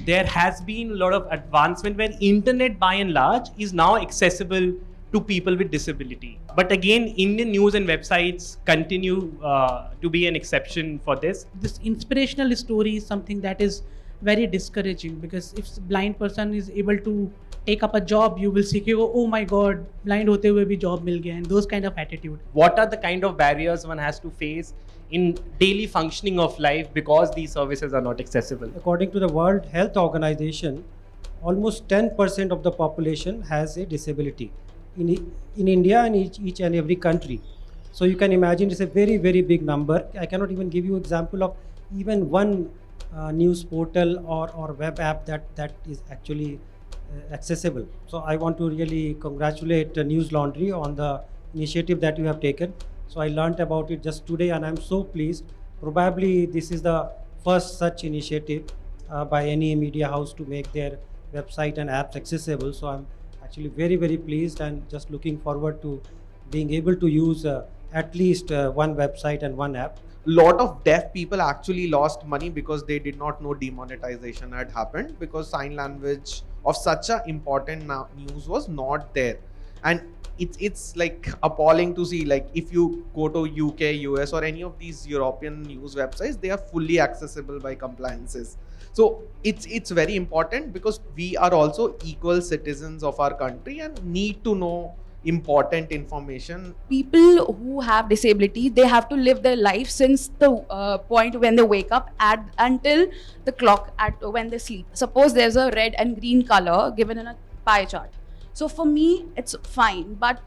there has been a lot of advancement where internet by and large is now accessible to people with disability. But again, Indian news and websites continue to be an exception for this. This inspirational story is something that is very discouraging, because if a blind person is able to take up a job, you will see, oh my God, blind hote hue bhi job mil gaya, and those kind of attitude. What are the kind of barriers one has to face in daily functioning of life because these services are not accessible? According to the World Health Organization, almost 10% of the population has a disability in India and each and every country. So you can imagine it's a very, very big number. I cannot even give you example of even one news portal or web app that is actually accessible. So I want to really congratulate Newslaundry on the initiative that you have taken. So I learned about it just today and I'm so pleased. Probably this is the first such initiative by any media house to make their website and apps accessible. So I'm actually very, very pleased and just looking forward to being able to use at least one website and one app. Lot of deaf people actually lost money because they did not know demonetization had happened, because sign language of such a important news was not there. And it's like appalling to see, like if you go to UK, US or any of these European news websites, they are fully accessible by compliances. So it's very important, because we are also equal citizens of our country and need to know important information. People who have disability, they have to live their life since the point when they wake up until the clock when they sleep. Suppose there's a red and green color given in a pie chart. So for me, it's fine. But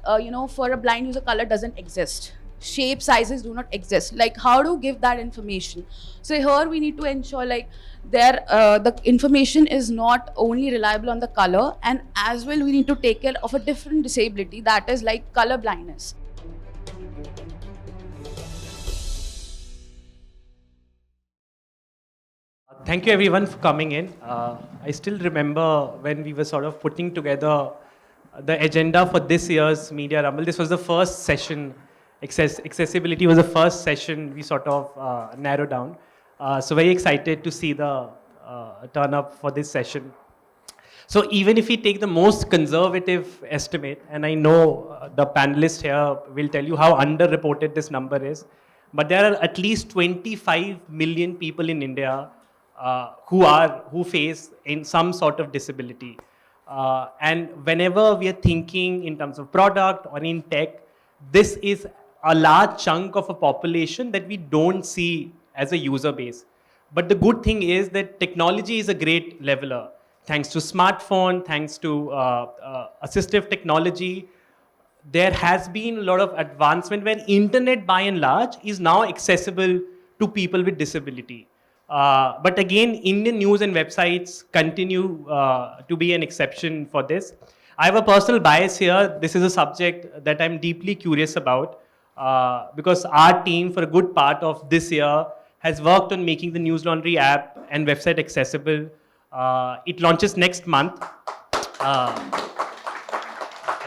for a blind user, color doesn't exist. Shape, sizes do not exist. Like, how to give that information? So here we need to ensure like the information is not only reliable on the color, and as well we need to take care of a different disability, that is like color blindness. Thank you everyone for coming in. I still remember when we were sort of putting together the agenda for this year's Media Rumble. This was the first session. Accessibility was the first session we sort of narrowed down. So very excited to see the turn up for this session. So even if we take the most conservative estimate, and I know the panelists here will tell you how underreported this number is, but there are at least 25 million people in India who face in some sort of disability. And whenever we are thinking in terms of product or in tech, this is a large chunk of a population that we don't see as a user base. But the good thing is that technology is a great leveler. Thanks to smartphone, thanks to assistive technology, there has been a lot of advancement where internet by and large is now accessible to people with disability. But again, Indian news and websites continue to be an exception for this. I have a personal bias here. This is a subject that I'm deeply curious about because our team for a good part of this year has worked on making the Newslaundry app and website accessible. It launches next month.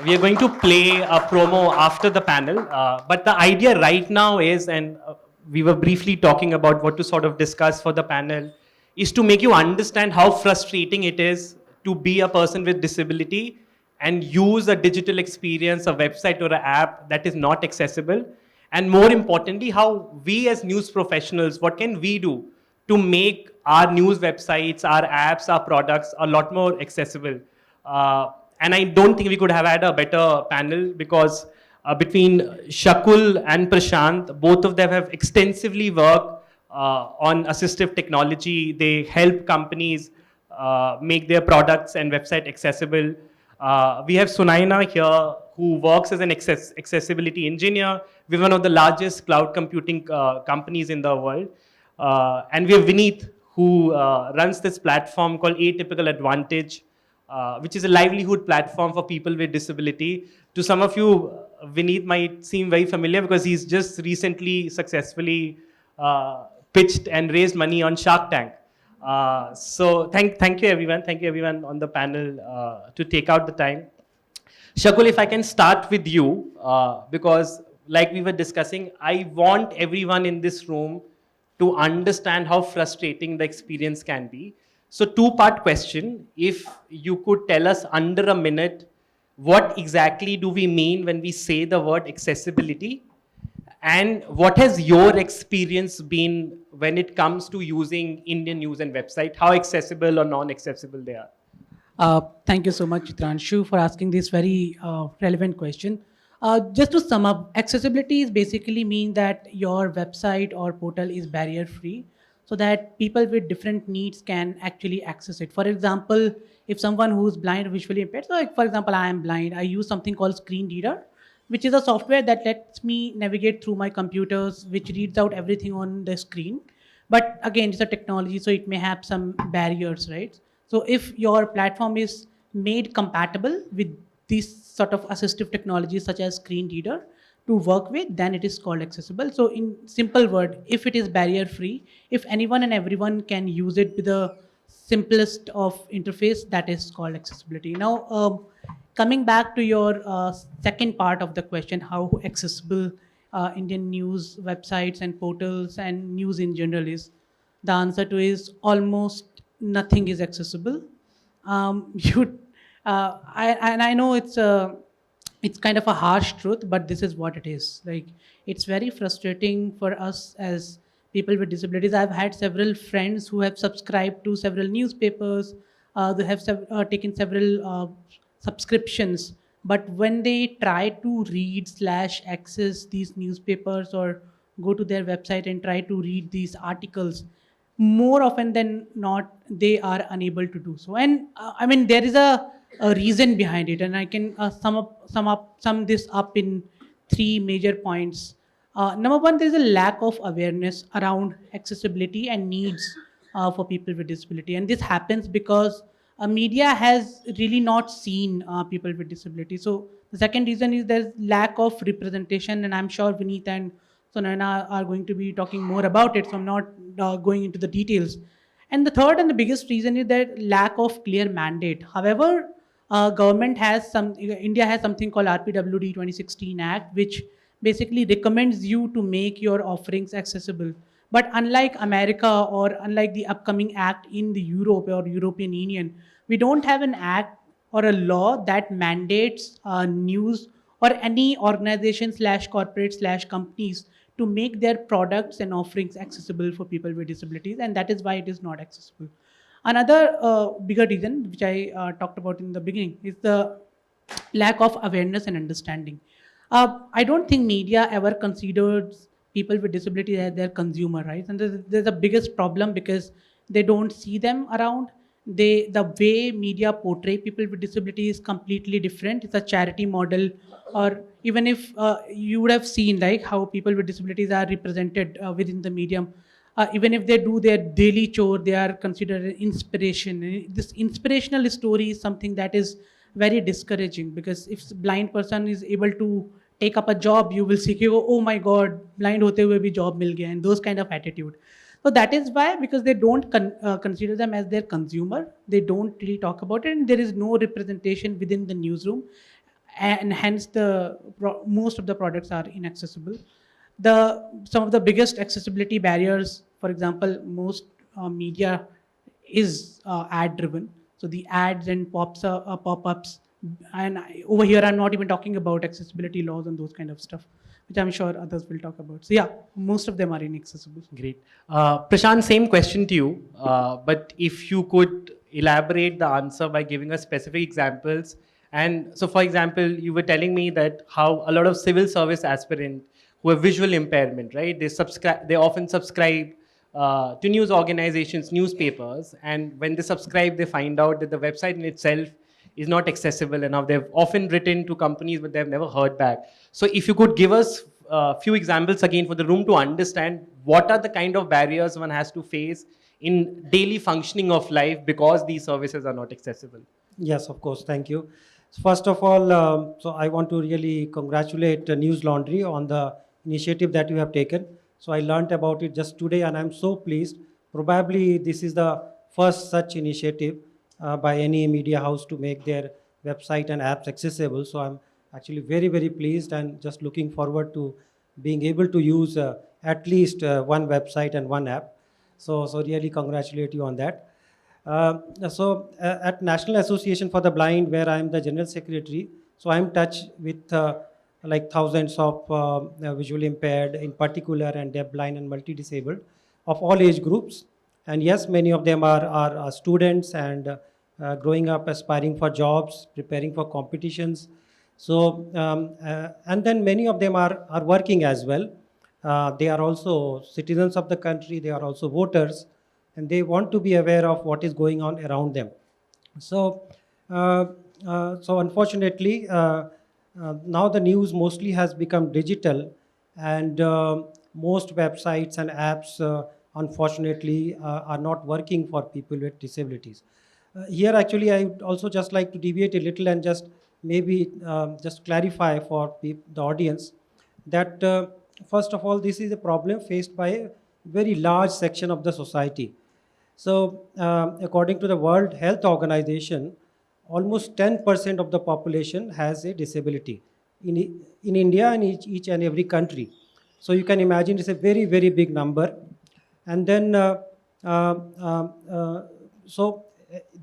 We are going to play a promo after the panel. But the idea right now is, and we were briefly talking about what to sort of discuss for the panel, is to make you understand how frustrating it is to be a person with disability and use a digital experience, a website or an app that is not accessible. And more importantly, how we as news professionals, what can we do to make our news websites, our apps, our products a lot more accessible? And I don't think we could have had a better panel because between Shakul and Prashant, both of them have extensively worked on assistive technology. They help companies make their products and website accessible. We have Sunayana here, who works as an accessibility engineer with one of the largest cloud computing companies in the world. And we have Vineet, who runs this platform called Atypical Advantage, which is a livelihood platform for people with disability. To some of you, Vineet might seem very familiar because he's just recently successfully pitched and raised money on Shark Tank. So thank you everyone. Thank you everyone on the panel to take out the time. Shakul, if I can start with you, because like we were discussing, I want everyone in this room to understand how frustrating the experience can be. So two-part question. If you could tell us under a minute, what exactly do we mean when we say the word accessibility? And what has your experience been when it comes to using Indian news and website? How accessible or non-accessible they are? Thank you so much, Chitranshu, for asking this very relevant question. Just to sum up, accessibility is basically mean that your website or portal is barrier free so that people with different needs can actually access it. For example, if someone who's blind or visually impaired, so like for example, I am blind, I use something called screen reader, which is a software that lets me navigate through my computers, which reads out everything on the screen. But again, it's a technology, so it may have some barriers, right? So if your platform is made compatible with these sort of assistive technologies such as screen reader to work with, then it is called accessible. So in simple word, if it is barrier free, if anyone and everyone can use it with the simplest of interface, that is called accessibility. Now, coming back to your second part of the question, how accessible Indian news websites and portals and news in general is, the answer to is almost nothing is accessible. I know it's kind of a harsh truth, but this is what it is. Like, it's very frustrating for us as people with disabilities. I've had several friends who have subscribed to several newspapers. They have taken several subscriptions, but when they try to read / access these newspapers or go to their website and try to read these articles, more often than not, they are unable to do so. And I mean, there is a reason behind it, and I can sum this up in three major points. Number one, there is a lack of awareness around accessibility and needs for people with disability, and this happens because media has really not seen people with disability. So the second reason is there's lack of representation, and I'm sure Vineet and Sunayana are going to be talking more about it, so I'm not going into the details. And the third and the biggest reason is that lack of clear mandate. However, India has something called RPWD 2016 Act, which basically recommends you to make your offerings accessible. But unlike America or unlike the upcoming act in the Europe or European Union, we don't have an act or a law that mandates news or any organization / corporate / companies to make their products and offerings accessible for people with disabilities, and that is why it is not accessible. Another bigger reason, which I talked about in the beginning, is the lack of awareness and understanding. I don't think media ever considers people with disabilities as their consumer, right? And there's the biggest problem because they don't see them around. The way media portray people with disabilities is completely different. It's a charity model, or even if you would have seen like how people with disabilities are represented within the medium. Even if they do their daily chore, they are considered an inspiration. This inspirational story is something that is very discouraging, because if a blind person is able to take up a job, you will see, oh my God, blind hote hue bhi job mil gaya, and those kind of attitude. So that is why, because they don't consider them as their consumer, they don't really talk about it, and there is no representation within the newsroom, and hence most of the products are inaccessible. Some of the biggest accessibility barriers, for example, most media is ad driven. So the ads and pop-ups, and over here I'm not even talking about accessibility laws and those kind of stuff, which I'm sure others will talk about. So yeah, most of them are inaccessible. Great. Prashant, same question to you, but if you could elaborate the answer by giving us specific examples. And so, for example, you were telling me that how a lot of civil service aspirants who have visual impairment, right? They often subscribe to news organizations, newspapers, and when they subscribe, they find out that the website in itself is not accessible enough. They've often written to companies, but they've never heard back. So if you could give us a few examples again for the room to understand what are the kind of barriers one has to face in daily functioning of life because these services are not accessible. Yes, of course. Thank you. First of all, so I want to really congratulate Newslaundry on the initiative that you have taken. So I learned about it just today, and I'm so pleased. Probably this is the first such initiative by any media house to make their website and apps accessible. So I'm actually very, very pleased and just looking forward to being able to use at least one website and one app. So really congratulate you on that. At National Association for the Blind, where I am the General Secretary, so I am in touch with like thousands of visually impaired in particular and deaf-blind and multi-disabled of all age groups. And yes, many of them are students and growing up, aspiring for jobs, preparing for competitions. So, and then many of them are working as well. They are also citizens of the country, they are also voters, and they want to be aware of what is going on around them. So, so unfortunately, now the news mostly has become digital, and most websites and apps, unfortunately, are not working for people with disabilities. Here, actually, I would also just like to deviate a little and just maybe just clarify for the audience that first of all, this is a problem faced by a very large section of the society. So, according to the World Health Organization, almost 10% of the population has a disability in India and each and every country. So you can imagine it's a very, very big number. And then,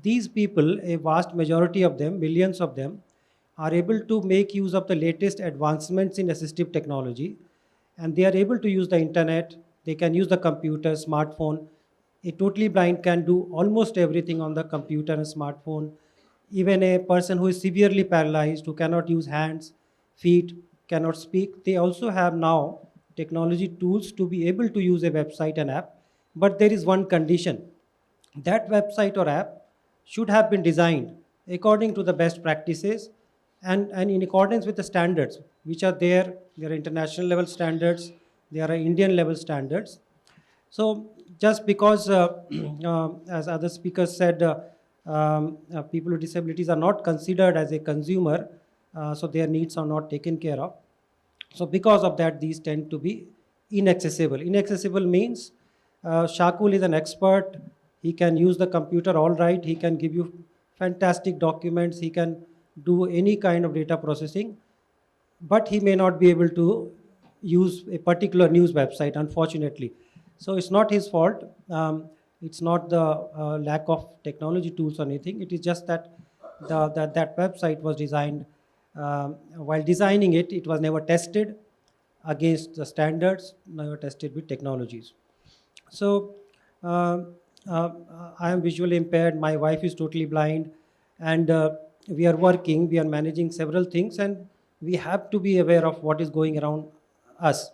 these people, a vast majority of them, millions of them, are able to make use of the latest advancements in assistive technology, and they are able to use the internet, they can use the computer, smartphone. A totally blind can do almost everything on the computer and smartphone. Even a person who is severely paralyzed, who cannot use hands, feet, cannot speak, they also have now technology tools to be able to use a website and app. But there is one condition. That website or app should have been designed according to the best practices and in accordance with the standards which are there. There are international level standards, there are Indian level standards. So just because, as other speakers said, people with disabilities are not considered as a consumer, so their needs are not taken care of. So because of that, these tend to be inaccessible. Inaccessible means Shakul is an expert. He can use the computer all right. He can give you fantastic documents. He can do any kind of data processing, but he may not be able to use a particular news website, unfortunately. So it's not his fault. It's not the lack of technology tools or anything. It is just that that website was designed. While designing it, it was never tested against the standards, never tested with technologies. So I am visually impaired. My wife is totally blind, and we are working. We are managing several things, and we have to be aware of what is going around us.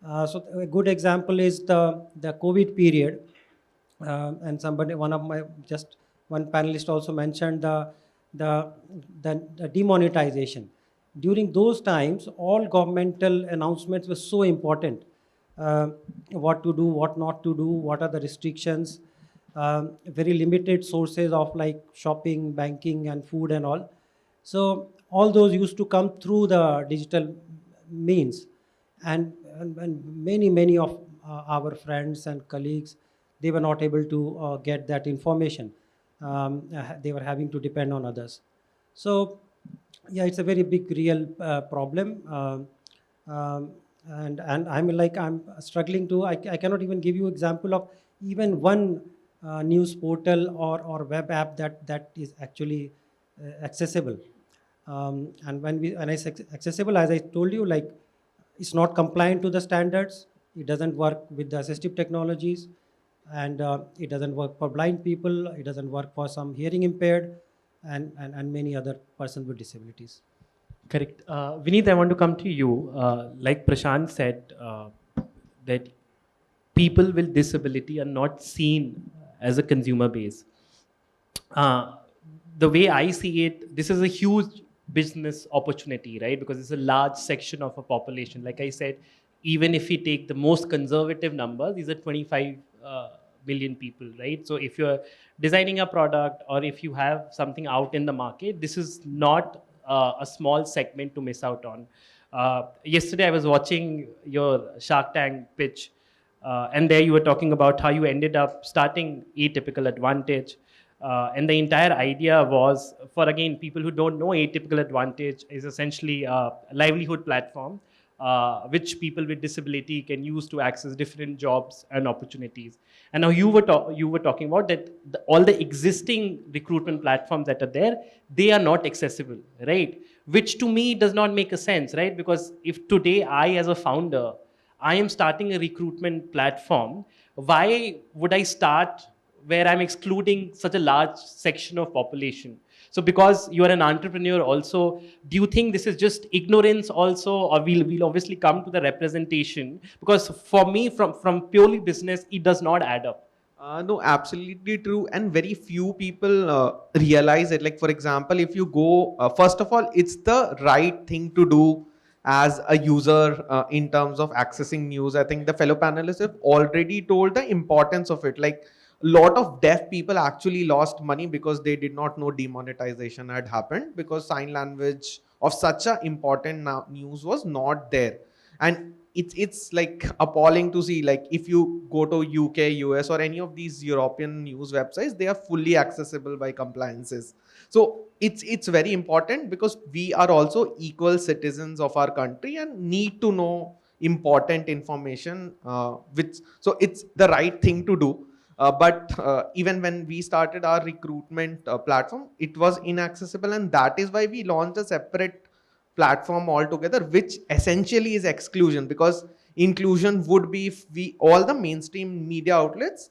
So a good example is the COVID period, and one panelist also mentioned the demonetization. During those times, all governmental announcements were so important. What to do, what not to do, what are the restrictions, very limited sources of like shopping, banking and food and all. So all those used to come through the digital means, and many of our friends and colleagues, they were not able to get that information. They were having to depend on others. So yeah, it's a very big real problem. And I'm struggling to, I cannot even give you example of even one news portal or web app that is actually accessible. And when I say accessible, as I told you, like it's not compliant to the standards. It doesn't work with the assistive technologies, and it doesn't work for blind people. It doesn't work for some hearing impaired and many other persons with disabilities. Correct. Vineet, I want to come to you. Like Prashant said, that people with disability are not seen as a consumer base. The way I see it, this is a huge business opportunity, right? Because it's a large section of a population. Like I said, even if we take the most conservative numbers, these are 25 million people, right? So if you're designing a product or if you have something out in the market, this is not a small segment to miss out on. Yesterday I was watching your Shark Tank pitch, and there you were talking about how you ended up starting Atypical Advantage. And the entire idea was for, again, people who don't know, Atypical Advantage is essentially a livelihood platform which people with disability can use to access different jobs and opportunities. And now you were talking about that all the existing recruitment platforms that are there, they are not accessible, right? Which to me does not make a sense, right? Because if today I, as a founder, I am starting a recruitment platform, why would I start where I'm excluding such a large section of population? So because you are an entrepreneur also, do you think this is just ignorance also, or we'll obviously come to the representation? Because for me, from purely business, it does not add up. No, absolutely true. And very few people realize it. Like, for example, if you go, first of all, it's the right thing to do as a user in terms of accessing news. I think the fellow panelists have already told the importance of it. Like, a lot of deaf people actually lost money because they did not know demonetization had happened, because sign language of such a important news was not there. And it's like appalling to see, like, if you go to UK, US, or any of these European news websites, they are fully accessible by compliances. So it's very important, because we are also equal citizens of our country and need to know important information, so it's the right thing to do. But even when we started our recruitment platform, it was inaccessible, and that is why we launched a separate platform altogether, which essentially is exclusion, because inclusion would be if all the mainstream media outlets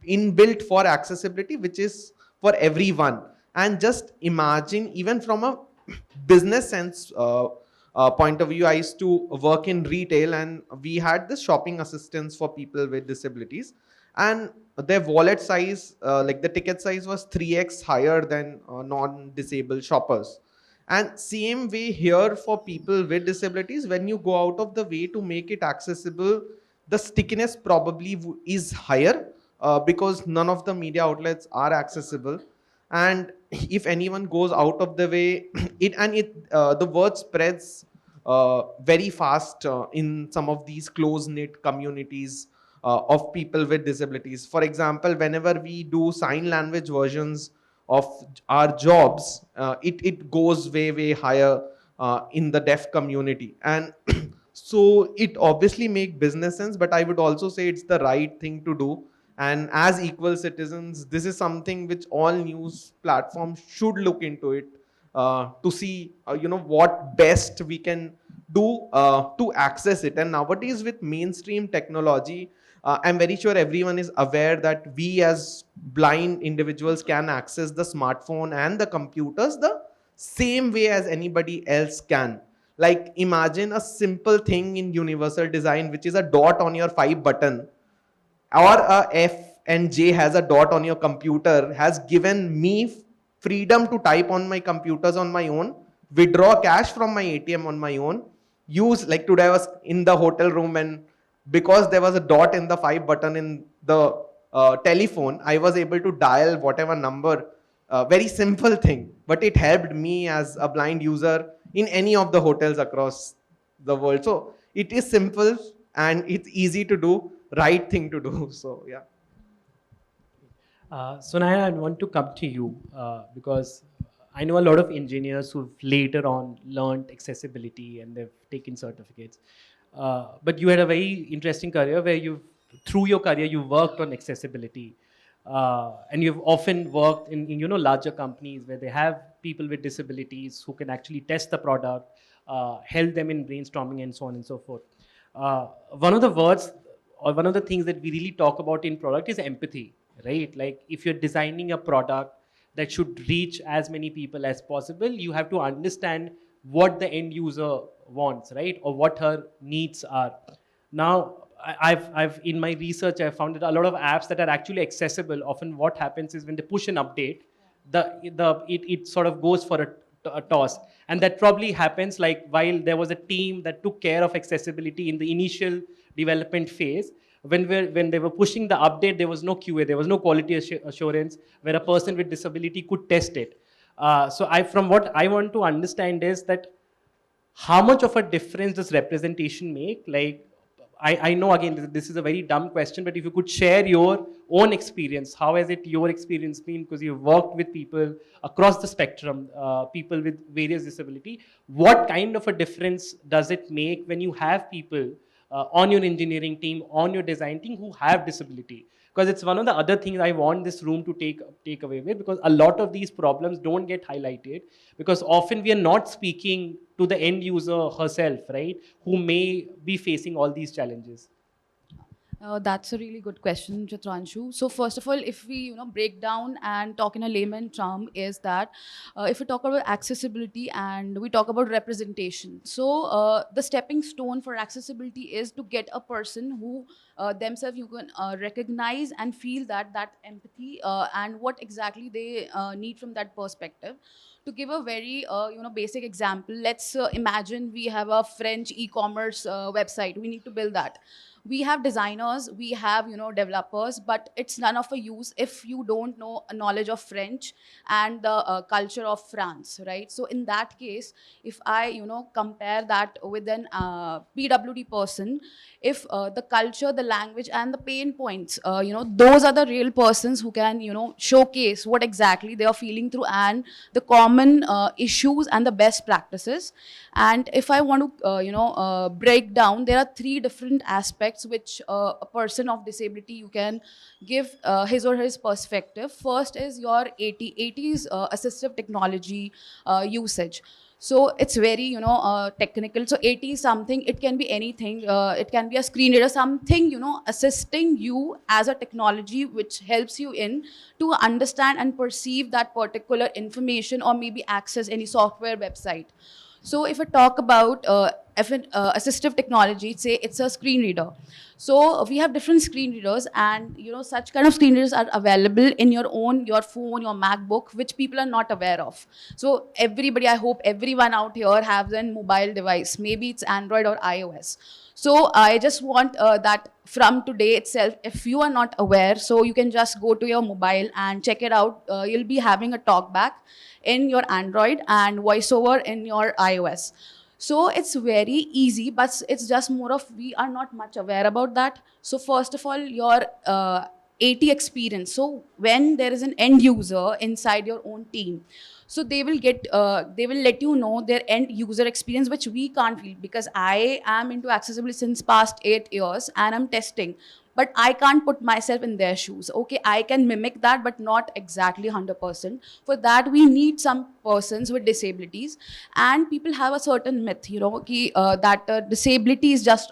inbuilt for accessibility, which is for everyone. And just imagine, even from a business sense point of view, I used to work in retail, and we had this shopping assistance for people with disabilities, and their wallet size, like the ticket size, was 3x higher than non-disabled shoppers. And same way here for people with disabilities, when you go out of the way to make it accessible, the stickiness probably is higher, because none of the media outlets are accessible. And if anyone goes out of the way, the word spreads very fast in some of these close-knit communities of people with disabilities. For example, whenever we do sign language versions of our jobs, it goes way higher in the deaf community. And so it obviously makes business sense, but I would also say it's the right thing to do. And as equal citizens, this is something which all news platforms should look into it, to see what best we can do to access it. And nowadays, with mainstream technology, I'm very sure everyone is aware that we as blind individuals can access the smartphone and the computers the same way as anybody else can. Like, imagine a simple thing in universal design, which is a dot on your 5 button, or a F and J has a dot on your computer, has given me freedom to type on my computers on my own, withdraw cash from my ATM on my own, use, like today I was in the hotel room, and because there was a dot in the 5 button in the telephone, I was able to dial whatever number. Very simple thing, but it helped me as a blind user in any of the hotels across the world. So it is simple and it's easy to do, right thing to do. So yeah. Sunayana, I want to come to you because I know a lot of engineers who've later on learned accessibility and they've taken certificates. But you had a very interesting career where through your career, you worked on accessibility. And you've often worked in larger companies where they have people with disabilities who can actually test the product, help them in brainstorming and so on and so forth. One of the words or one of the things that we really talk about in product is empathy, right? Like, if you're designing a product that should reach as many people as possible, you have to understand what the end user wants, right? Or what her needs are. Now, I've in my research, I've found that a lot of apps that are actually accessible, often what happens is when they push an update, it sort of goes for a toss. And that probably happens like while there was a team that took care of accessibility in the initial development phase. When they were pushing the update, there was no QA, there was no quality assurance where a person with disability could test it. So from what I want to understand is that how much of a difference does representation make? Like, I know again this is a very dumb question, but if you could share your own experience, how has it your experience been? Because you've worked with people across the spectrum, people with various disability. What kind of a difference does it make when you have people on your engineering team, on your design team who have disability? Because it's one of the other things I want this room to take away with, because a lot of these problems don't get highlighted because often we are not speaking to the end user herself, right, who may be facing all these challenges. That's a really good question, Chitranshu. So first of all, if we break down and talk in a layman term, is that if we talk about accessibility and we talk about representation, so the stepping stone for accessibility is to get a person who themselves you can recognize and feel that empathy and what exactly they need from that perspective. To give a very basic example, let's imagine we have a French e-commerce website. We need to build that. We have designers, we have developers, but it's none of a use if you don't know a knowledge of French and the culture of France, right? So in that case, if I compare that with an PWD person, if the culture, the language, and the pain points, those are the real persons who can showcase what exactly they are feeling through and the common issues and the best practices. And if I want to break down, there are 3 different aspects which a person of disability you can give his or his perspective. First is your ATs, assistive technology usage. So it's very technical. So AT is something, it can be anything. It can be a screen reader, something assisting you as a technology which helps you in to understand and perceive that particular information or maybe access any software website. So if I talk about assistive technology, say it's a screen reader. So we have different screen readers, and such kind of screen readers are available in your phone, your MacBook, which people are not aware of. So everybody, I hope everyone out here has a mobile device. Maybe it's Android or iOS. So I just want that from today itself, if you are not aware, so you can just go to your mobile and check it out. You'll be having a talkback in your Android and voiceover in your iOS. So it's very easy, but it's just more of we are not much aware about that. So first of all, your AT experience. So when there is an end user inside your own team, so they will let you know their end user experience, which we can't feel, because I am into accessibility since past 8 years and I'm testing. But I can't put myself in their shoes. Okay, I can mimic that, but not exactly 100%. For that, we need some persons with disabilities. And people have a certain myth, that disability is just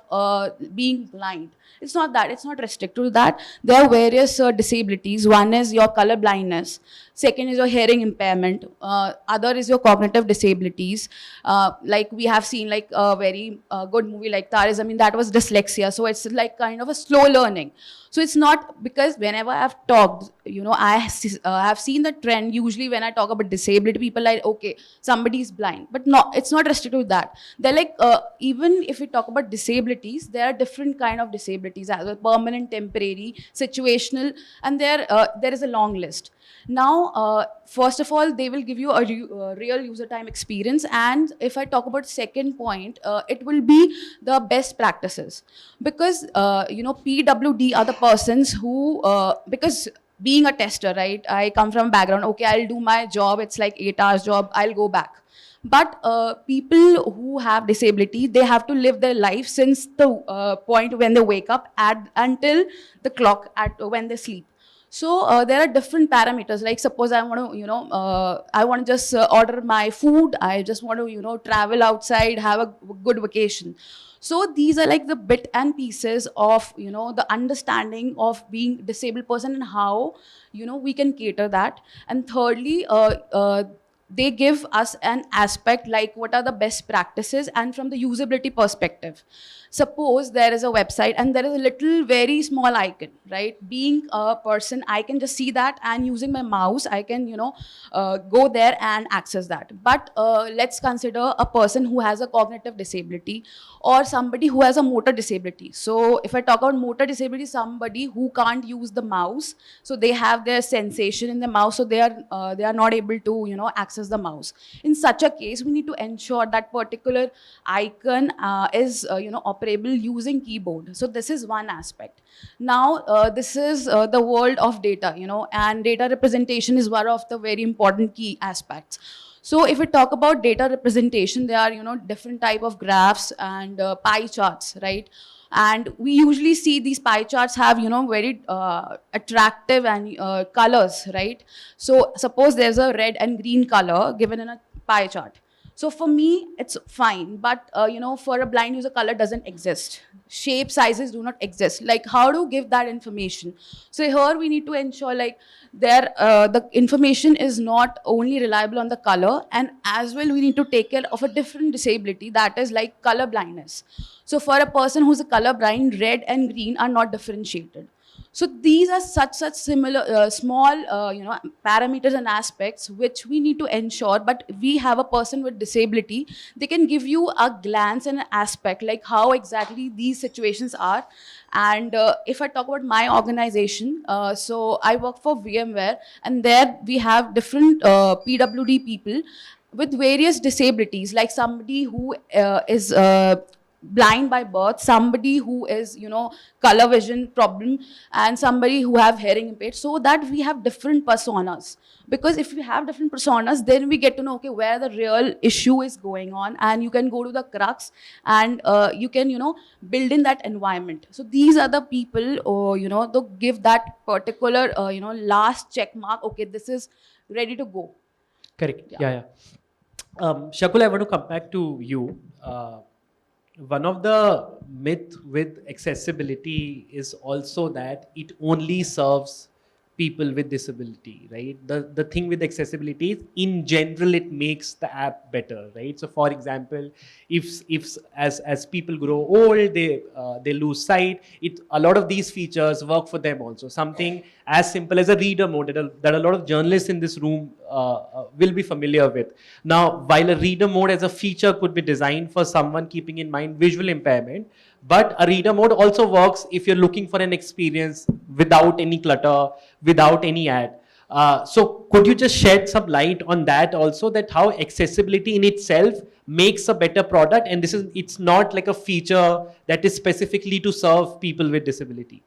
being blind. It's not that. It's not restricted to that. There are various disabilities. One is your color blindness. Second is your hearing impairment. Other is your cognitive disabilities. Like we have seen like a very good movie like Taris. I mean, that was dyslexia. So it's like kind of a slow learning. So it's not, because whenever I've talked, I have seen the trend. Usually when I talk about disability, people are like, okay, somebody's blind. But no, it's not restricted to that. They're like, even if we talk about disabilities, there are different kind of disabilities as well: permanent, temporary, situational, and there is a long list. Now, first of all, they will give you a real user time experience. And if I talk about second point, it will be the best practices. Because, PWD are the persons who, because being a tester, right, I come from a background, okay, I'll do my job, it's like 8 hours job, I'll go back. But people who have disability, they have to live their life since the point when they wake up until the clock when they sleep. So there are different parameters. Like suppose I want to, I want to just order my food. I just want to, travel outside, have a good vacation. So these are like the bit and pieces of, the understanding of being disabled person and how, we can cater that. And thirdly, they give us an aspect like what are the best practices and from the usability perspective. Suppose there is a website and there is a little very small icon, right? Being a person, I can just see that, and using my mouse, I can, go there and access that. But let's consider a person who has a cognitive disability or somebody who has a motor disability. So if I talk about motor disability, somebody who can't use the mouse, so they have their sensation in the mouse, so they are not able to, access access the mouse. In such a case, we need to ensure that particular icon is operable using keyboard. So this is one aspect. Now this is the world of data, and data representation is one of the very important key aspects. So if we talk about data representation, there are different type of graphs and pie charts, right? And we usually see these pie charts have very attractive and colors, right? So suppose there's a red and green color given in a pie chart. So for me, it's fine, but for a blind user, color doesn't exist. Shape sizes do not exist. Like, how to give that information? So here we need to ensure the information is not only reliable on the color, and as well we need to take care of a different disability, that is like color blindness. So for a person who's a color blind, red and green are not differentiated. So these are such similar small parameters and aspects which we need to ensure. But we have a person with disability, they can give you a glance and an aspect like how exactly these situations are. And if I talk about my organization, so I work for VMware, and there we have different PWD people with various disabilities, like somebody who is blind by birth, somebody who is color vision problem, and somebody who have hearing impaired, so that we have different personas. Because if we have different personas, then we get to know, okay, where the real issue is going on, and you can go to the crux, and you can build in that environment. So these are the people to give that particular last check mark, okay, this is ready to go. Correct. Yeah. Shakul, I want to come back to you. One of the myth with accessibility is also that it only serves people with disability, right? The thing with accessibility is, in general, it makes the app better, right? So for example, if as people grow old, they lose sight, a lot of these features work for them also. Something as simple as a reader mode that a lot of journalists in this room will be familiar with. Now, while a reader mode as a feature could be designed for someone keeping in mind visual impairment, but a reader mode also works if you're looking for an experience without any clutter, without any ad. So could you just shed some light on that also, that how accessibility in itself makes a better product, and it's not like a feature that is specifically to serve people with disability?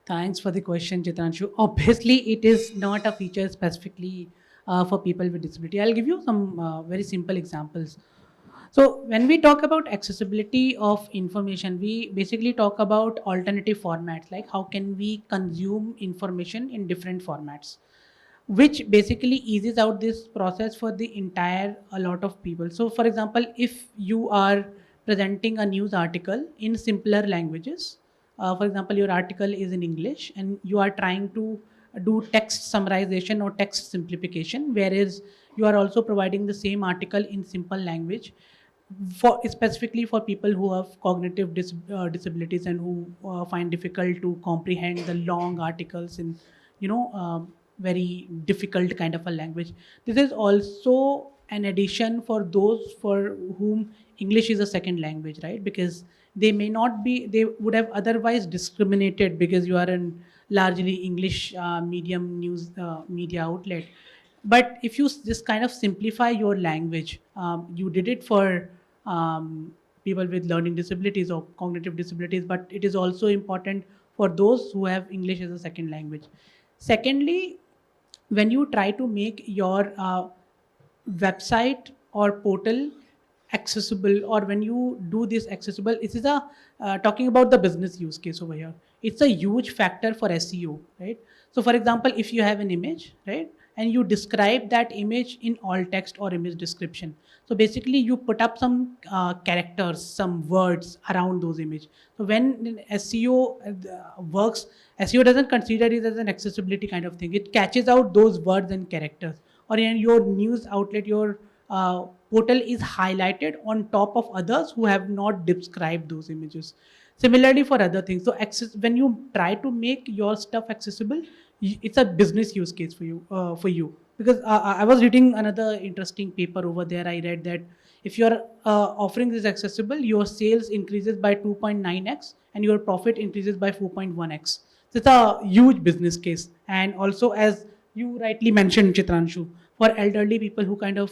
Thanks for the question, Chitranshu. Obviously, it is not a feature specifically for people with disability. I'll give you some very simple examples. So when we talk about accessibility of information, we basically talk about alternative formats, like how can we consume information in different formats, which basically eases out this process for a lot of people. So for example, if you are presenting a news article in simpler languages, for example, your article is in English and you are trying to do text summarization or text simplification, whereas you are also providing the same article in simple language, specifically for people who have cognitive disabilities and who find difficult to comprehend the long articles in very difficult kind of a language. This is also an addition for those for whom English is a second language, right? Because they would have otherwise discriminated because you are in largely English medium news media outlet. But if you just kind of simplify your language, you did it for people with learning disabilities or cognitive disabilities, but it is also important for those who have English as a second language. Secondly, when you try to make your website or portal accessible, or when you do this accessible, it is talking about the business use case over here. It's a huge factor for SEO, right? So for example, if you have an image, right, and you describe that image in alt text or image description. So basically you put up some characters, some words around those images. So when SEO works, SEO doesn't consider it as an accessibility kind of thing. It catches out those words and characters. Or in your news outlet, your portal is highlighted on top of others who have not described those images. Similarly for other things. So when you try to make your stuff accessible, it's a business use case for you. Because I was reading another interesting paper over there. I read that if your offering is accessible, your sales increases by 2.9x and your profit increases by 4.1x. So it's a huge business case. And also, as you rightly mentioned, Chitranshu, for elderly people who kind of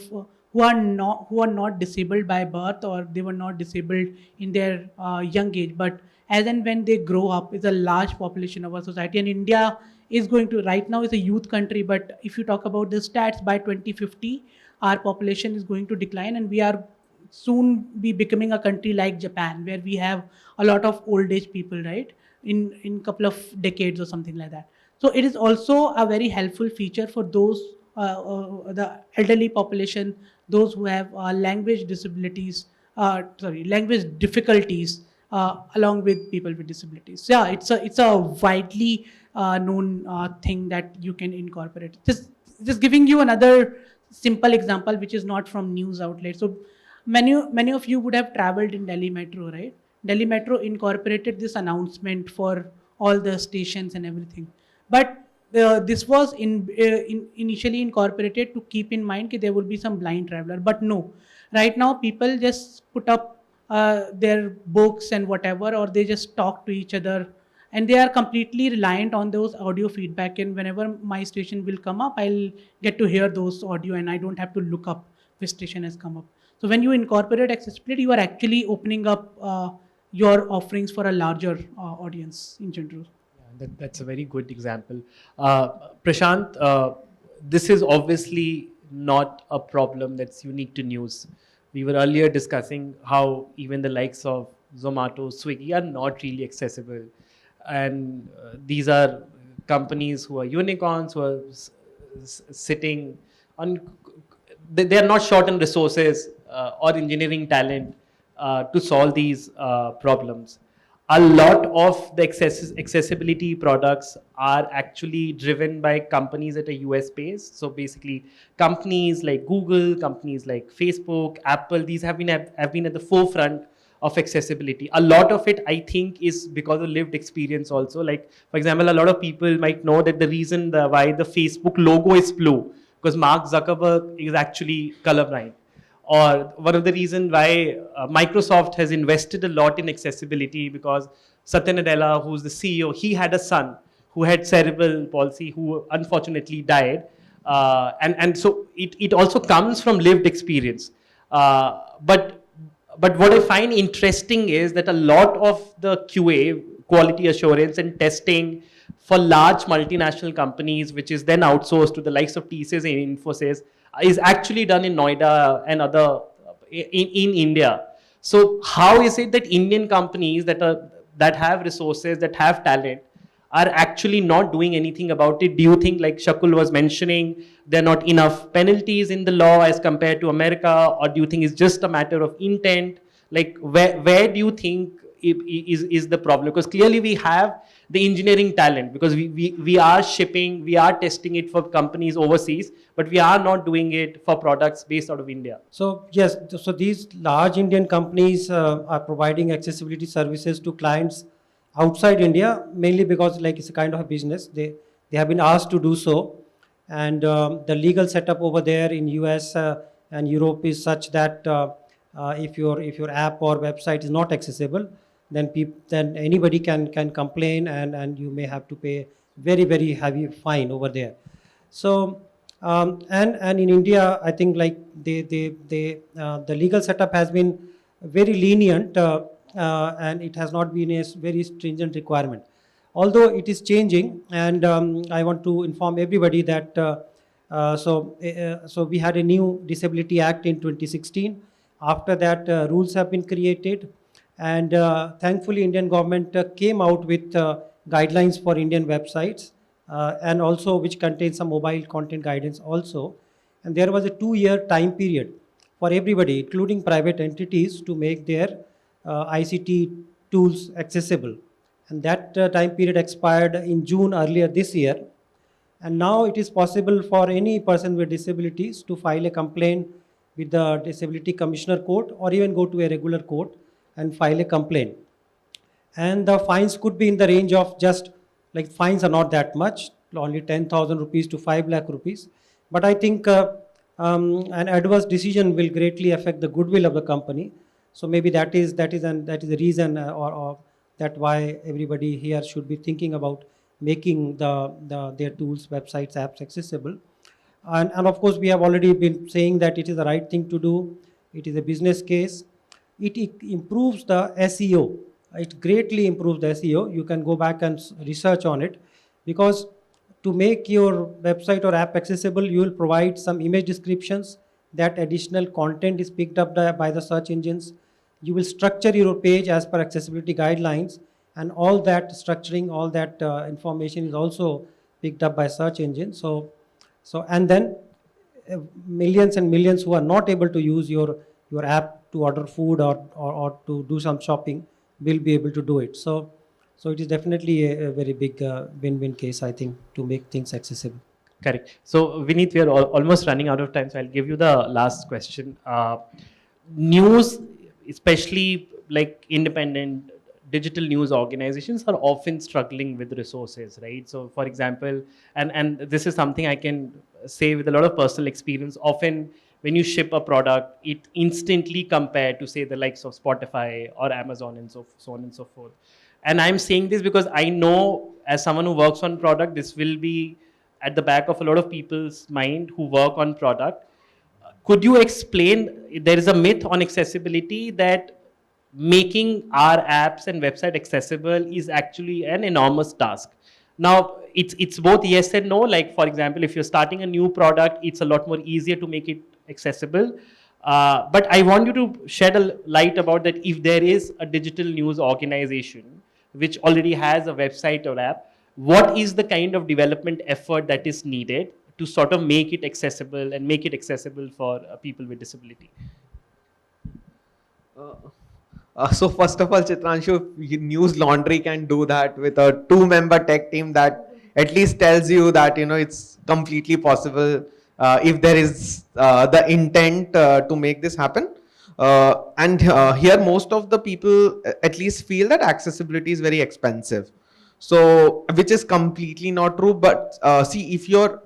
who are not disabled by birth, or they were not disabled in their young age, but as and when they grow up, is a large population of our society. And India is going to, right now is a youth country, but if you talk about the stats, by 2050 our population is going to decline, and we are soon be becoming a country like Japan, where we have a lot of old age people, right? In couple of decades or something like that. So it is also a very helpful feature for those the elderly population, those who have language disabilities, language difficulties, along with people with disabilities. So, yeah, it's a widely known thing that you can incorporate. Just giving you another simple example, which is not from news outlet. So many of you would have traveled in Delhi Metro, right? Delhi Metro incorporated this announcement for all the stations and everything. But this was initially incorporated to keep in mind that there would be some blind traveler. But no, right now people just put up their books and whatever, or they just talk to each other, and they are completely reliant on those audio feedback. And whenever my station will come up, I'll get to hear those audio, and I don't have to look up which station has come up. So when you incorporate accessibility, you are actually opening up your offerings for a larger audience in general. That's a very good example. Prashant, this is obviously not a problem that's unique to news. We were earlier discussing how even the likes of Zomato, Swiggy are not really accessible. And these are companies who are unicorns, who are sitting on, they are not short on resources or engineering talent to solve these problems. A lot of the accessibility products are actually driven by companies at a US base. So basically companies like Google, companies like Facebook, Apple, these have been at the forefront of accessibility. A lot of it, I think, is because of lived experience also. Like, for example, a lot of people might know that the reason why the Facebook logo is blue, because Mark Zuckerberg is actually colorblind. Or one of the reasons why Microsoft has invested a lot in accessibility, because Satya Nadella, who's the CEO, he had a son who had cerebral palsy, who unfortunately died. And so it also comes from lived experience. But what I find interesting is that a lot of the QA, quality assurance and testing for large multinational companies, which is then outsourced to the likes of TCS and Infosys, is actually done in Noida and other in India. So how is it that Indian companies that have resources, that have talent, are actually not doing anything about it? Do you think, like Shakul was mentioning, there are not enough penalties in the law as compared to America, or do you think it's just a matter of intent? Like where do you think is the problem? Because clearly we have the engineering talent, because we are shipping, we are testing it for companies overseas, but we are not doing it for products based out of India. So yes, so these large Indian companies are providing accessibility services to clients outside India, mainly because like it's a kind of a business. They have been asked to do so, and the legal setup over there in US and Europe is such that if your app or website is not accessible, then anybody can complain, and you may have to pay very, very heavy fine over there. So and in India, I think like the legal setup has been very lenient, and it has not been a very stringent requirement. Although it is changing, and I want to inform everybody that so we had a new Disability Act in 2016. After that, rules have been created, and thankfully Indian government came out with guidelines for Indian websites, and also which contains some mobile content guidance also. And there was a 2-year time period for everybody, including private entities, to make their ICT tools accessible. And that time period expired in June earlier this year. And now it is possible for any person with disabilities to file a complaint with the Disability Commissioner Court, or even go to a regular court and file a complaint. And the fines could be in the range of, just like, fines are not that much, only 10,000 rupees to 5 lakh rupees. But I think an adverse decision will greatly affect the goodwill of the company. So maybe that is the reason, or that why everybody here should be thinking about making their tools, websites, apps accessible. And of course, we have already been saying that it is the right thing to do. It is a business case. It improves the SEO. It greatly improves the SEO. You can go back and research on it, because to make your website or app accessible, you will provide some image descriptions. That additional content is picked up by the search engines. You will structure your page as per accessibility guidelines, and all that structuring, all that information is also picked up by search engines. So and then millions and millions who are not able to use your app to order food or to do some shopping will be able to do it. So it is definitely a very big win-win case, I think, to make things accessible. Correct. So Vineet, we are almost running out of time, so I'll give you the last question. News, especially like independent digital news organizations, are often struggling with resources, right? So for example, and this is something I can say with a lot of personal experience, often when you ship a product, it instantly compared to say the likes of Spotify or Amazon and so on and so forth. And I'm saying this because I know, as someone who works on product, this will be at the back of a lot of people's mind who work on product. Could you explain, there is a myth on accessibility that making our apps and website accessible is actually an enormous task. Now, it's both yes and no. Like, for example, if you're starting a new product, it's a lot more easier to make it accessible. But I want you to shed a light about that. If there is a digital news organization which already has a website or app, what is the kind of development effort that is needed to sort of make it accessible and make it accessible for people with disability? So first of all, Chitranshu, Newslaundry can do that with a 2-member tech team that at least tells you that, you know, it's completely possible if there is the intent to make this happen. And here most of the people at least feel that accessibility is very expensive. So, which is completely not true. But see, if you're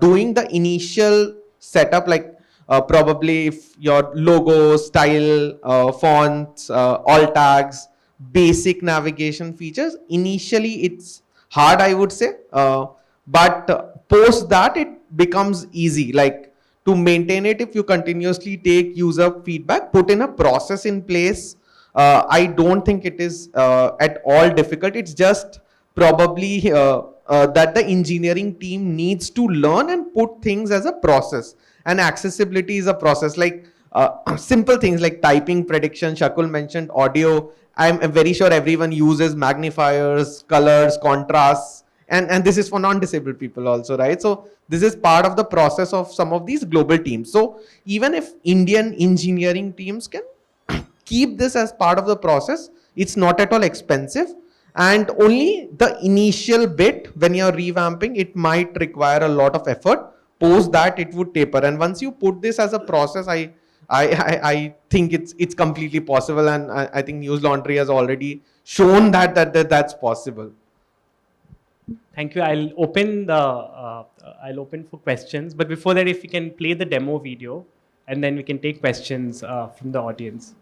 doing the initial setup, like probably if your logo, style, fonts, alt tags, basic navigation features, initially it's hard, I would say. But post that, it becomes easy. Like to maintain it, if you continuously take user feedback, put in a process in place, I don't think it is at all difficult. It's just probably that the engineering team needs to learn and put things as a process. And accessibility is a process. Like simple things like typing prediction, Shakul mentioned audio. I'm very sure everyone uses magnifiers, colors, contrasts, and this is for non-disabled people also, right? So this is part of the process of some of these global teams. So even if Indian engineering teams can keep this as part of the process, it's not at all expensive. And only the initial bit, when you're revamping, it might require a lot of effort. Post that, it would taper. And once you put this as a process, I think it's completely possible. And I think Newslaundry has already shown that's possible. Thank you. I'll open for questions. But before that, if you can play the demo video, and then we can take questions from the audience.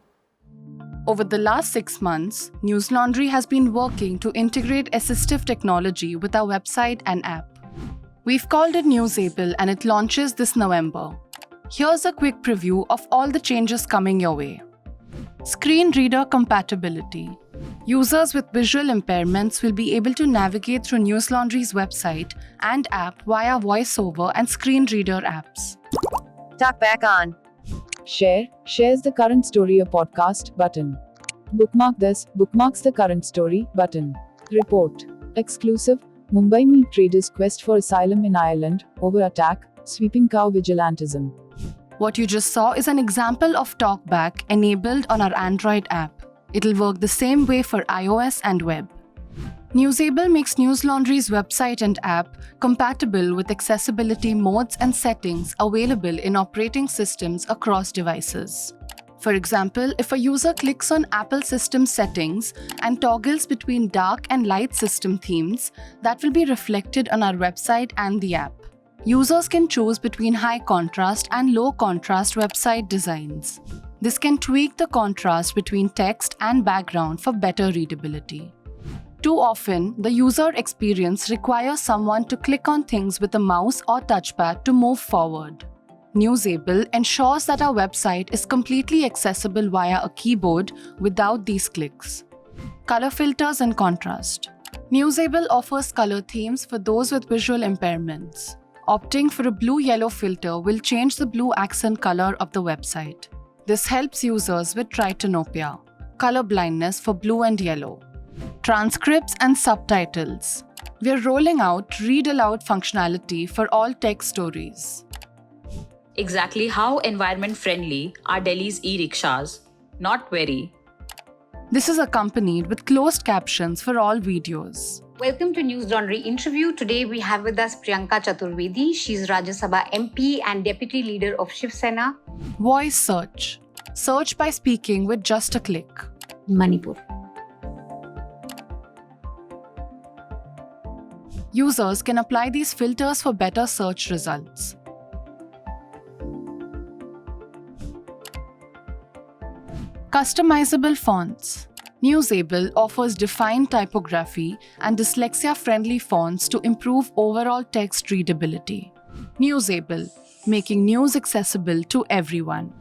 Over the last 6 months, Newslaundry has been working to integrate assistive technology with our website and app. We've called it Newsable and it launches this November. Here's a quick preview of all the changes coming your way. Screen reader compatibility. Users with visual impairments will be able to navigate through Newslaundry's website and app via voiceover and screen reader apps. Tap back on. Share, shares the current story or podcast button. Bookmark this, bookmarks the current story button. Report. Exclusive, Mumbai meet traders' quest for asylum in Ireland, over attack, sweeping cow vigilantism. What you just saw is an example of TalkBack enabled on our Android app. It'll work the same way for iOS and web. Newsable makes Newslaundry's website and app compatible with accessibility modes and settings available in operating systems across devices. For example, if a user clicks on Apple system settings and toggles between dark and light system themes, that will be reflected on our website and the app. Users can choose between high contrast and low contrast website designs. This can tweak the contrast between text and background for better readability. Too often, the user experience requires someone to click on things with a mouse or touchpad to move forward. Newsable ensures that our website is completely accessible via a keyboard without these clicks. Color filters and contrast. Newsable offers color themes for those with visual impairments. Opting for a blue-yellow filter will change the blue accent color of the website. This helps users with tritanopia, color blindness for blue and yellow. Transcripts and subtitles. We are rolling out read aloud functionality for all tech stories. Exactly how environment friendly are Delhi's e-rickshaws? Not very. This is accompanied with closed captions for all videos. Welcome to Newslaundry interview. Today we have with us Priyanka Chaturvedi. She's Rajya Sabha MP and Deputy Leader of Shiv Sena. Voice search. Search by speaking with just a click. Manipur. Users can apply these filters for better search results. Customizable fonts. Newsable offers defined typography and dyslexia-friendly fonts to improve overall text readability. Newsable, making news accessible to everyone.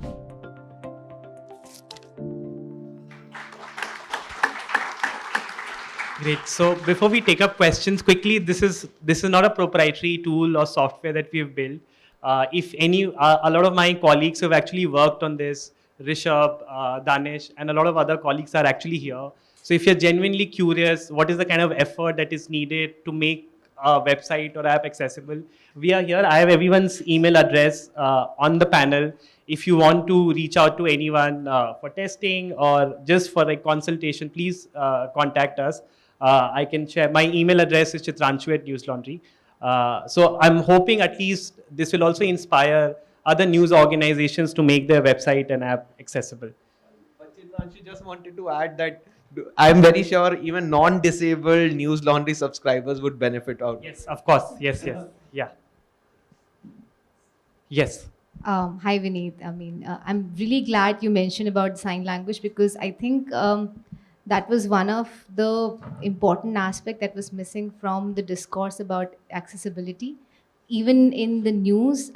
Great. So before we take up questions quickly, this is not a proprietary tool or software that we've built. If any, a lot of my colleagues who have actually worked on this, Rishabh, Danish, and a lot of other colleagues are actually here. So if you're genuinely curious, what is the kind of effort that is needed to make a website or app accessible, we are here. I have everyone's email address on the panel. If you want to reach out to anyone for testing or just for a consultation, please contact us. I can share. My email address is chitranshu@newslaundry. So I'm hoping at least this will also inspire other news organizations to make their website and app accessible. But Chitranshu, just wanted to add that I'm very sure even non-disabled Newslaundry subscribers would benefit out. Yes, of course. Yes, yes. Yeah. Yes. Hi, Vineet. I'm really glad you mentioned about sign language because I think that was one of the important aspect that was missing from the discourse about accessibility. Even in the news,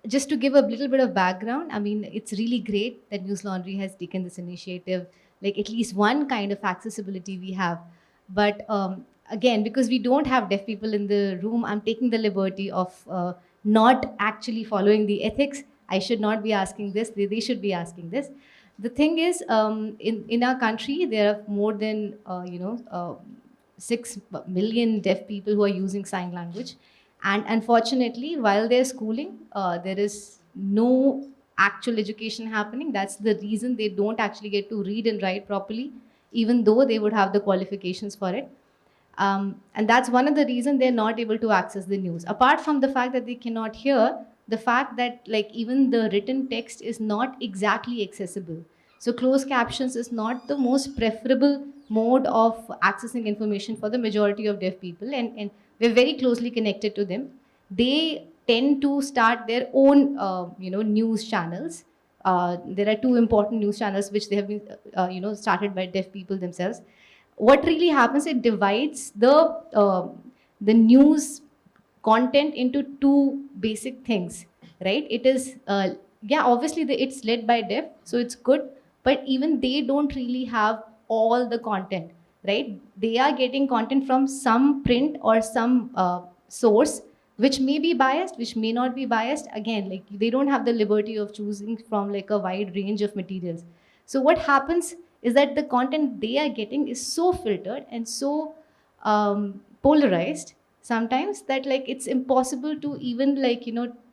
just to give a little bit of background, it's really great that Newslaundry has taken this initiative, like at least one kind of accessibility we have. But again, because we don't have deaf people in the room, I'm taking the liberty of not actually following the ethics. I should not be asking this, they should be asking this. The thing is, in our country, there are more than 6 million deaf people who are using sign language. And unfortunately, while they're schooling, there is no actual education happening. That's the reason they don't actually get to read and write properly, even though they would have the qualifications for it. And that's one of the reasons they're not able to access the news. Apart from the fact that they cannot hear, the fact that even the written text is not exactly accessible. So closed captions is not the most preferable mode of accessing information for the majority of deaf people, and we're very closely connected to them. They tend to start their own news channels. There are 2 important news channels which they have been started by deaf people themselves. What really happens, it divides the news content into 2 basic things, right? It is, obviously it's led by deaf, so it's good, but even they don't really have all the content, right? They are getting content from some print or some source, which may be biased, which may not be biased. Again, they don't have the liberty of choosing from a wide range of materials. So what happens is that the content they are getting is so filtered and so polarized sometimes that it's impossible to even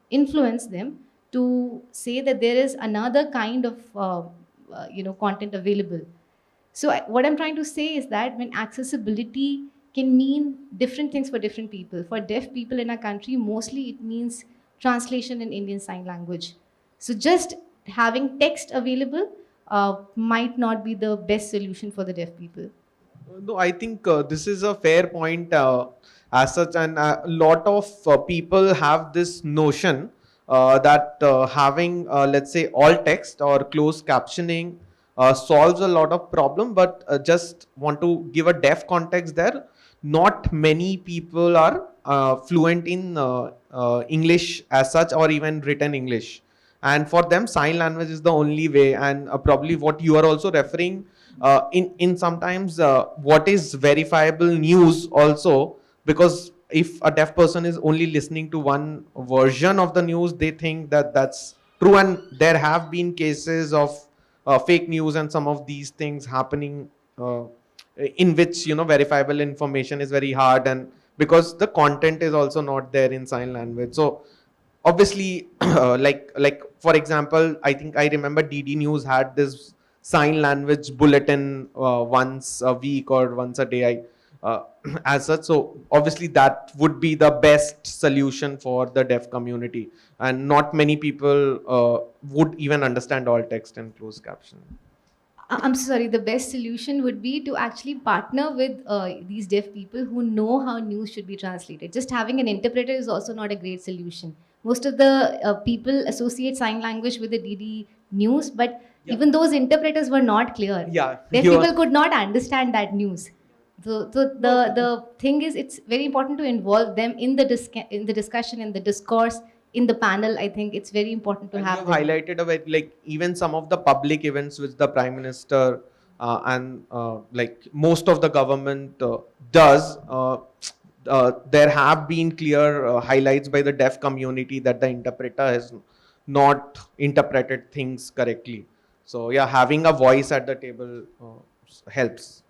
influence them to say that there is another kind of content available. So what I'm trying to say is that when accessibility can mean different things for different people. For deaf people in our country, mostly it means translation in Indian Sign Language. So just having text available might not be the best solution for the deaf people. No, I think this is a fair point as such, and a lot of people have this notion that having, let's say, all text or closed captioning solves a lot of problem, but just want to give a deaf context there. Not many people are fluent in English as such, or even written English. And for them, sign language is the only way. And probably what you are also referring in sometimes what is verifiable news also, because if a deaf person is only listening to one version of the news, they think that that's true. And there have been cases of fake news and some of these things happening in which, you know, verifiable information is very hard, and because the content is also not there in sign language. So obviously like for example, I think I remember DD News had this sign language bulletin once a week or once a day, as such. So obviously that would be the best solution for the deaf community, and not many people would even understand all text and closed caption. I'm sorry, the best solution would be to actually partner with these deaf people who know how news should be translated. Just having an interpreter is also not a great solution. Most of the people associate sign language with the DD News, but even those interpreters were not clear. Yeah, Deaf people could not understand that news. So the thing is, it's very important to involve them in the discussion, in the discourse, in the panel. I think it's very important to have. You've highlighted a very, like, even some of the public events which the Prime Minister and like most of the government does. There have been clear highlights by the deaf community that the interpreter has not interpreted things correctly. So yeah, having a voice at the table helps.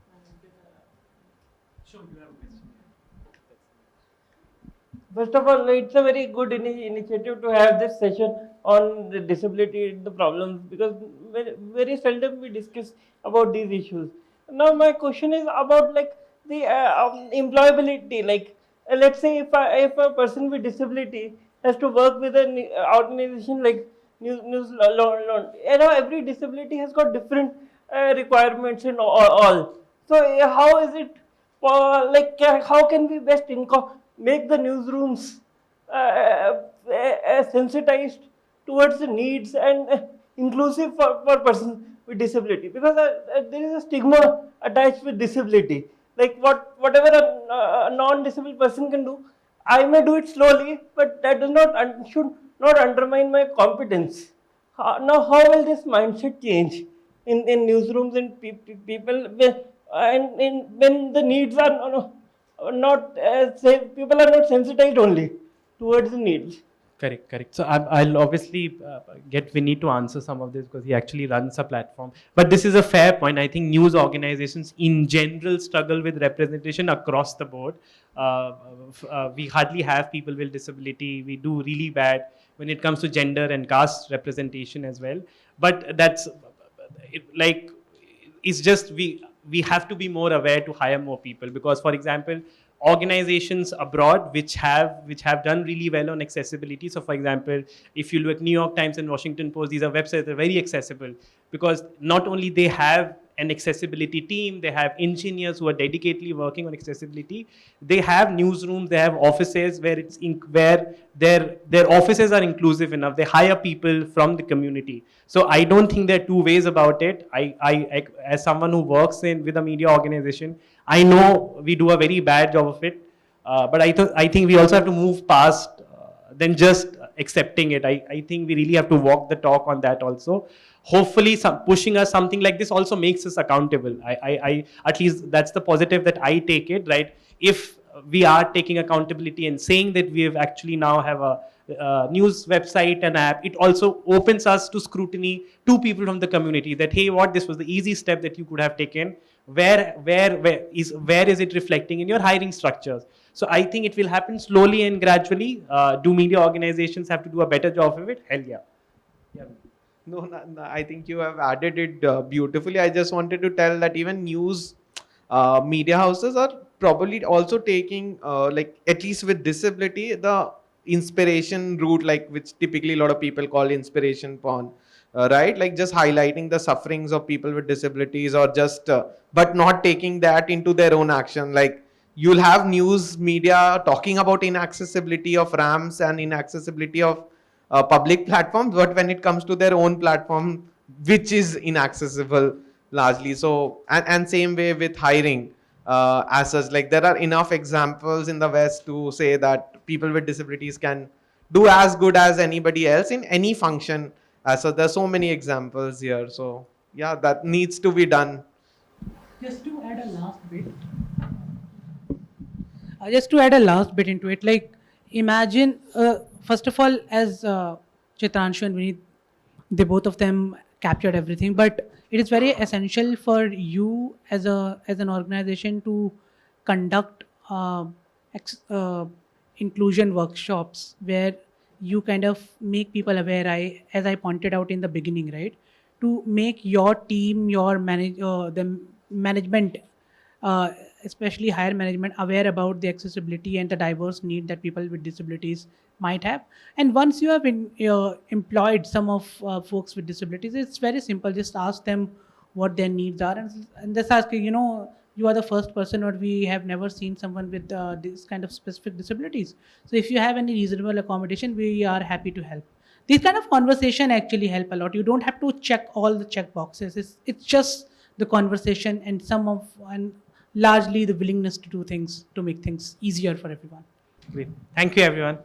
First of all, it's a very good initiative to have this session on the disability, the problems, because very seldom we discuss about these issues. Now my question is about like the employability. Like let's say if a person with disability has to work with an organization like Newslaundry, you know, every disability has got different requirements and all. So how is it like how can we best make the newsrooms sensitized towards the needs and inclusive for persons with disability? Because there is a stigma attached with disability. Like whatever a non-disabled person can do, I may do it slowly, but that does not should not undermine my competence. Now, how will this mindset change in newsrooms and people when the needs are not people are not sensitized only towards the needs? Correct. So I'll obviously get Vineet to answer some of this because he actually runs a platform. But this is a fair point. I think news organizations in general struggle with representation across the board. We hardly have people with disability. We do really bad when it comes to gender and caste representation as well. But that's it's just we have to be more aware to hire more people, because for example, organizations abroad which have done really well on accessibility. So for example, if you look at New York Times and Washington Post, these are websites that are very accessible, because not only they have an accessibility team, they have engineers who are dedicatedly working on accessibility, they have newsrooms, they have offices where their offices are inclusive enough, they hire people from the community. So I don't think there are two ways about it. I as someone who works with a media organization, I know we do a very bad job of it, but I think we also have to move past than just accepting it. I think we really have to walk the talk on that also. Hopefully pushing us something like this also makes us accountable. I at least that's the positive that I take it, right? If we are taking accountability and saying that we have actually now have a news website and app, it also opens us to scrutiny to people from the community that, hey, this was the easy step that you could have taken. Where is it reflecting in your hiring structures? So I think it will happen slowly and gradually. Do media organizations have to do a better job of it? Hell yeah. No, I think you have added it beautifully. I just wanted to tell that even news media houses are probably also taking like, at least with disability, the inspiration route, like which typically a lot of people call inspiration porn, right? Like just highlighting the sufferings of people with disabilities, or just but not taking that into their own action. Like you'll have news media talking about inaccessibility of ramps and inaccessibility of public platforms, but when it comes to their own platform, which is inaccessible largely. So, and same way with hiring. As such, like there are enough examples in the West to say that people with disabilities can do as good as anybody else in any function. So there's so many examples here. So yeah, that needs to be done. Just to add a last bit. Just to add a last bit into it, like imagine, first of all, as Chitranshu and Vineet, they both of them captured everything, but it is very essential for you as an organization to conduct inclusion workshops where you kind of make people aware. As I pointed out in the beginning, right, to make your team, your the management, especially higher management, aware about the accessibility and the diverse need that people with disabilities might have. And once you have employed some of folks with disabilities, it's very simple. Just ask them what their needs are, and just ask, you are the first person, or we have never seen someone with this kind of specific disabilities. So if you have any reasonable accommodation, we are happy to help. These kind of conversation actually help a lot. You don't have to check all the check boxes. It's just the conversation and largely the willingness to do things to make things easier for everyone. Great. Thank you, everyone.